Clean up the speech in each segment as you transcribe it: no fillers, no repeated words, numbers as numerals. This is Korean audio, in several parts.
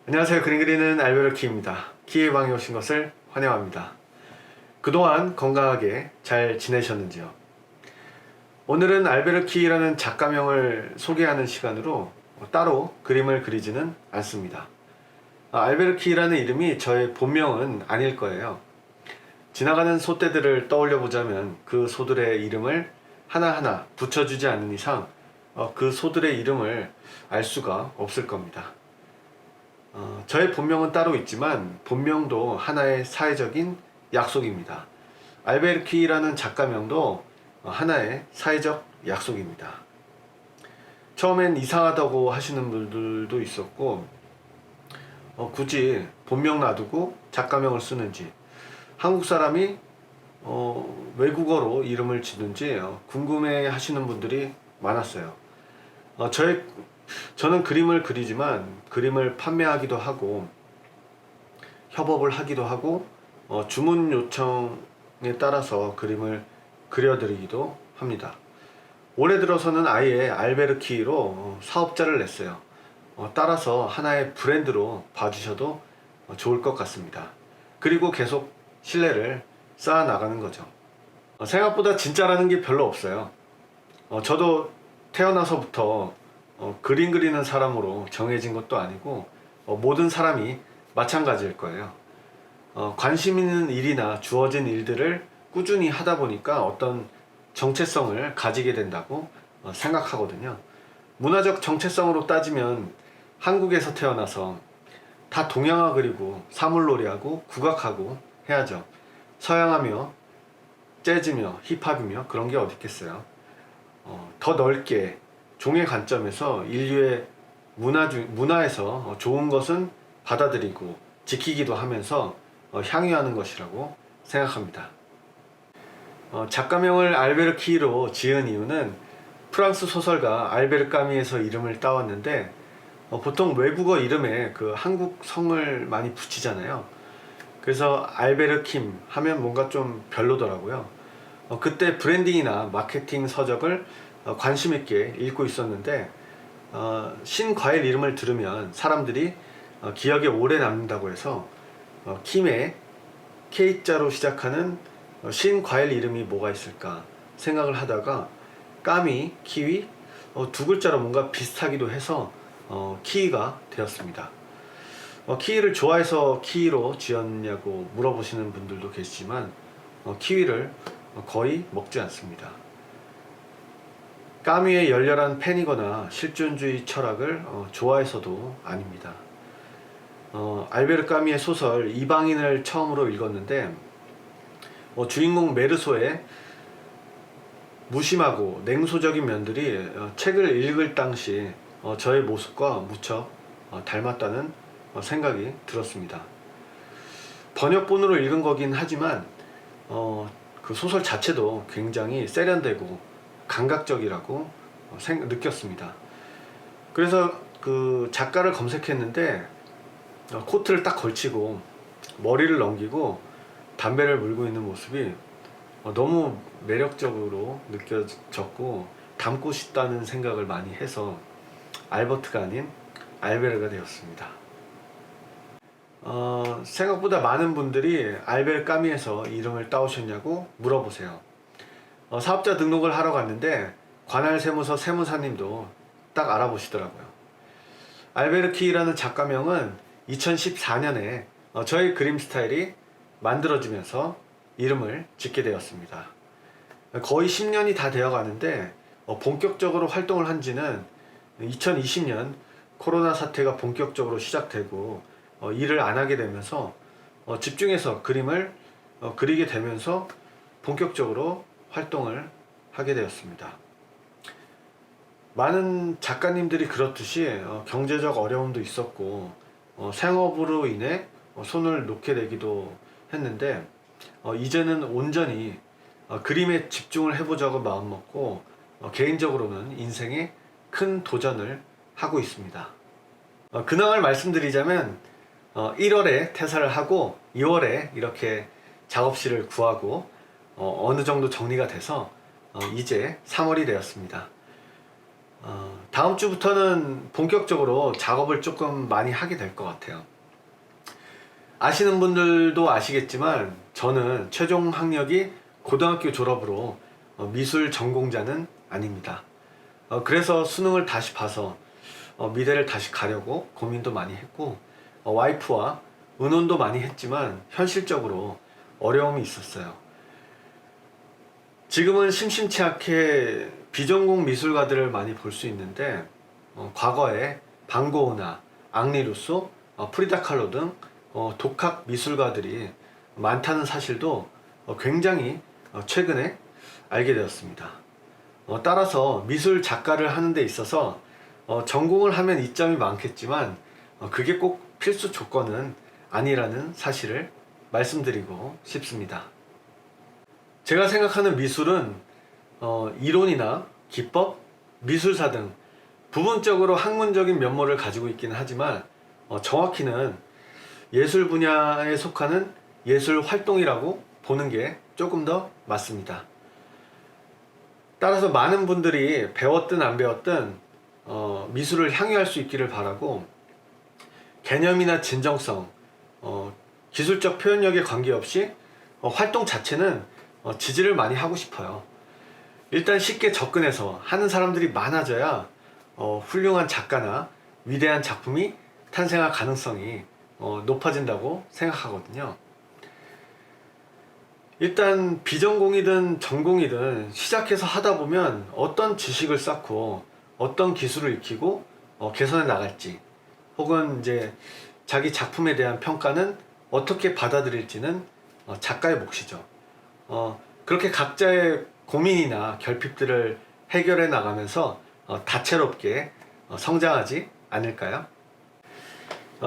안녕하세요. 그림 그리는 알베르키입니다. 키의 방에 오신 것을 환영합니다. 그동안 건강하게 잘 지내셨는지요? 오늘은 알베르키라는 작가명을 소개하는 시간으로 따로 그림을 그리지는 않습니다. 알베르키라는 이름이 저의 본명은 아닐 거예요. 지나가는 소떼들을 떠올려 보자면 그 소들의 이름을 하나하나 붙여주지 않는 이상 그 소들의 이름을 알 수가 없을 겁니다. 저의 본명은 따로 있지만 본명도 하나의 사회적인 약속입니다. 알베르키라는 작가명도 하나의 사회적 약속입니다. 처음엔 이상하다고 하시는 분들도 있었고 굳이 본명 놔두고 작가명을 쓰는지 한국 사람이 외국어로 이름을 짓는지 궁금해 하시는 분들이 많았어요. 저는 그림을 그리지만 그림을 판매하기도 하고 협업을 하기도 하고 주문 요청에 따라서 그림을 그려드리기도 합니다. 올해 들어서는 아예 알베르키로 사업자를 냈어요. 따라서 하나의 브랜드로 봐주셔도 좋을 것 같습니다. 그리고 계속 신뢰를 쌓아 나가는 거죠. 생각보다 진짜라는 게 별로 없어요. 저도 태어나서부터 그림 그리는 사람으로 정해진 것도 아니고 모든 사람이 마찬가지일 거예요. 관심 있는 일이나 주어진 일들을 꾸준히 하다 보니까 어떤 정체성을 가지게 된다고 생각하거든요. 문화적 정체성으로 따지면 한국에서 태어나서 다 동양화 그리고 사물놀이하고 국악하고 해야죠. 서양하며 재즈며 힙합이며 그런 게 어디 있겠어요. 더 넓게 종의 관점에서 인류의 문화에서 좋은 것은 받아들이고 지키기도 하면서 향유하는 것이라고 생각합니다. 작가명을 알베르키로 지은 이유는 프랑스 소설가 알베르 까미에서 이름을 따왔는데 보통 외국어 이름에 그 한국 성을 많이 붙이잖아요. 그래서 알베르킴 하면 뭔가 좀 별로더라고요. 그때 브랜딩이나 마케팅 서적을 관심 있게 읽고 있었는데 신과일 이름을 들으면 사람들이 기억에 오래 남는다고 해서 킴의 K자로 시작하는 신과일 이름이 뭐가 있을까 생각을 하다가 까미, 키위 두 글자로 뭔가 비슷하기도 해서 키위가 되었습니다. 키위를 좋아해서 키위로 지었냐고 물어보시는 분들도 계시지만 키위를 거의 먹지 않습니다. 까미의 열렬한 팬이거나 실존주의 철학을 좋아해서도 아닙니다. 알베르 까미의 소설 이방인을 처음으로 읽었는데 주인공 메르소의 무심하고 냉소적인 면들이 책을 읽을 당시 저의 모습과 무척 닮았다는 생각이 들었습니다. 번역본으로 읽은 거긴 하지만 그 소설 자체도 굉장히 세련되고 감각적이라고 느꼈습니다. 그래서 그 작가를 검색했는데 코트를 딱 걸치고 머리를 넘기고 담배를 물고 있는 모습이 너무 매력적으로 느껴졌고 닮고 싶다는 생각을 많이 해서 알버트가 아닌 알베르가 되었습니다. 생각보다 많은 분들이 알베르 까미에서 이름을 따오셨냐고 물어보세요. 사업자 등록을 하러 갔는데 관할 세무서 세무사님도 딱 알아보시더라고요. 알베르키라는 작가명은 2014년에 저의 그림 스타일이 만들어지면서 이름을 짓게 되었습니다. 거의 10년이 다 되어 가는데 본격적으로 활동을 한 지는 2020년 코로나 사태가 본격적으로 시작되고 일을 안 하게 되면서 집중해서 그림을 그리게 되면서 본격적으로 활동을 하게 되었습니다. 많은 작가님들이 그렇듯이 경제적 어려움도 있었고 생업으로 인해 손을 놓게 되기도 했는데 이제는 온전히 그림에 집중을 해보자고 마음먹고 개인적으로는 인생에 큰 도전을 하고 있습니다. 근황을 말씀드리자면 1월에 퇴사를 하고 2월에 이렇게 작업실을 구하고 어느 정도 정리가 돼서 이제 3월이 되었습니다. 다음 주부터는 본격적으로 작업을 조금 많이 하게 될 것 같아요. 아시는 분들도 아시겠지만 저는 최종 학력이 고등학교 졸업으로 미술 전공자는 아닙니다. 그래서 수능을 다시 봐서 미대를 다시 가려고 고민도 많이 했고, 와이프와 의논도 많이 했지만 현실적으로 어려움이 있었어요. 지금은 심심치 않게 비전공 미술가들을 많이 볼 수 있는데, 과거에 방고흐나 앙리 루소, 프리다 칼로 등 독학 미술가들이 많다는 사실도 굉장히 최근에 알게 되었습니다. 따라서 미술 작가를 하는 데 있어서 전공을 하면 이점이 많겠지만 그게 꼭 필수 조건은 아니라는 사실을 말씀드리고 싶습니다. 제가 생각하는 미술은 이론이나 기법, 미술사 등 부분적으로 학문적인 면모를 가지고 있기는 하지만 정확히는 예술 분야에 속하는 예술 활동이라고 보는 게 조금 더 맞습니다. 따라서 많은 분들이 배웠든 안 배웠든 미술을 향유할 수 있기를 바라고, 개념이나 진정성, 기술적 표현력에 관계없이 활동 자체는 지지를 많이 하고 싶어요. 일단 쉽게 접근해서 하는 사람들이 많아져야 훌륭한 작가나 위대한 작품이 탄생할 가능성이 높아진다고 생각하거든요. 일단 비전공이든 전공이든 시작해서 하다 보면 어떤 지식을 쌓고 어떤 기술을 익히고 개선해 나갈지, 혹은 이제 자기 작품에 대한 평가는 어떻게 받아들일지는 작가의 몫이죠. 그렇게 각자의 고민이나 결핍들을 해결해 나가면서 다채롭게 성장하지 않을까요?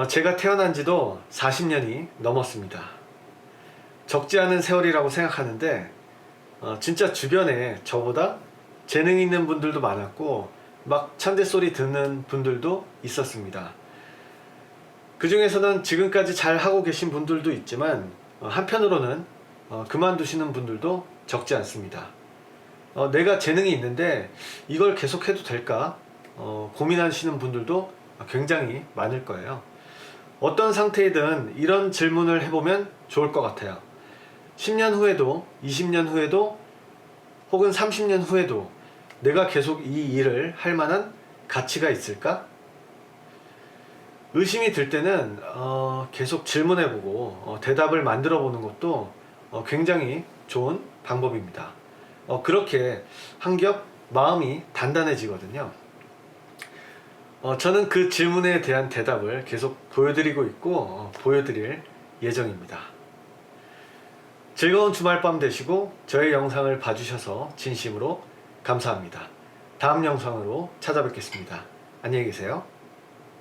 제가 태어난 지도 40년이 넘었습니다. 적지 않은 세월이라고 생각하는데 진짜 주변에 저보다 재능 있는 분들도 많았고 막 천재 소리 듣는 분들도 있었습니다. 그 중에서는 지금까지 잘 하고 계신 분들도 있지만 한편으로는 그만두시는 분들도 적지 않습니다. 내가 재능이 있는데 이걸 계속해도 될까 고민하시는 분들도 굉장히 많을 거예요. 어떤 상태이든 이런 질문을 해보면 좋을 것 같아요. 10년 후에도 20년 후에도 혹은 30년 후에도 내가 계속 이 일을 할 만한 가치가 있을까? 의심이 들 때는 계속 질문해보고 대답을 만들어 보는 것도 굉장히 좋은 방법입니다. 그렇게 한겹 마음이 단단해지거든요. 저는 그 질문에 대한 대답을 계속 보여드리고 있고 보여드릴 예정입니다. 즐거운 주말밤 되시고 저의 영상을 봐주셔서 진심으로 감사합니다. 다음 영상으로 찾아뵙겠습니다. 안녕히 계세요.